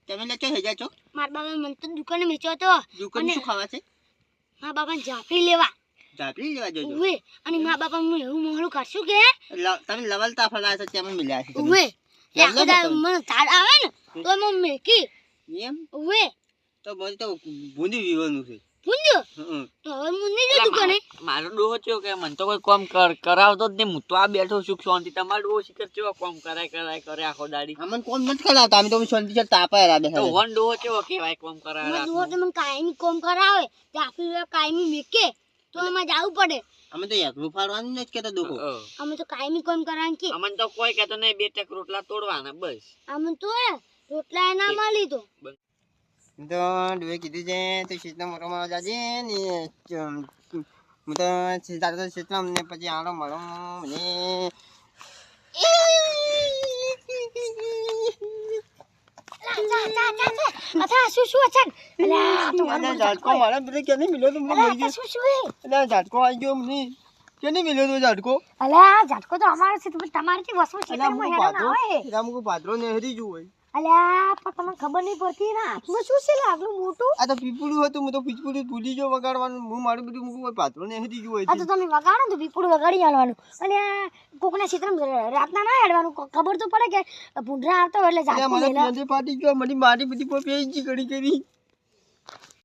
તમે લે ક્યાં જાય છો? મારા બાબા મને તો દુકાને મેચ્યો હતો. દુકાન શું ખાવા છે? મારા બાબાને જાફરી લેવા. જાફરી લેવા જોજો. ઉવે અને મારા બાબા હું એવું મોહળું કાઢશું કે તમે લવલતા ફળા છે તેમ મિલ્યા છે. ઉવે મને ધાર આવે ને તો હું મેકી એમ ઉવે તો મને તો ભૂંડી વિવાનું છે. પૂંજો તો હવે મુન્ની જે દુકાને મારો ડોહો થયો કે મને તો કોઈ કામ કરાવતો જ નહીં. હું તો આ બેઠો સુખ શાંતિ. તમારો ડોહો શીખર કેવો કામ કરે આખો દાડી. અમન કોમ નથી કરાવતા. અમે તો શાંતિ છે તાપા રાબે તો વન ડોહો કેવો કેવાય કામ કરાવે. મને દુહો તો મને કાયમી કોમ કરાવે જાફરી લેવા કાયમી મેકે તો એમાં જાવું પડે. અમે તો એકલું ફાડવાનું નથી કેતો દુખો. અમે તો કાયમી કોમ કરાવવાનું છે. અમને તો કોઈ કહેતો નહીં. 2 ટક રોટલા તોડવાના બસ. અમે તો રોટલા એના મળી તો તો ડોએ કીધું છે તો શીતલા મોટો મારો જાજે ને હું તો સીધા તો શીતલા ને પછી આડો મળો મને અચ્છા શું અચ્છા અલ્યા તો મને ઝાટકો મારા બધે કે નહીં મિલ્યો તો મને મરી ગયો. શું એટલે ઝાટકો આવી ગયો મને કે નહીં મિલ્યો તો ઝાટકો. અલ્યા ઝાટકો તો અમારે છે તમારથી વસવું છે એટલે તમે હું હેરાન પાદરો આવે રામકો પાદરો ને હરી જુ હોય. અલ્યા પણ તમને ખબર નહીં પડતી ના આટલું શું છે આટલું મોટું આ તો પીપળું હતું. હું તો પીપળું ભૂલી ગયો વગાડવાનું. હું મારું બધું મૂકું પાદરો ને હરી જુ હોય. આ તો તમે વગાડો તો પીપળું વગાડી આલવાનું અને કોકના ક્ષેત્રમાં રાતના ના હેડવાનું ખબર તો પડે કે ભૂંડરા આવતો એટલે ઝાટકો મને પેલી ફાટી ગયો. મને મારી બધી પેજી ઘડી કરી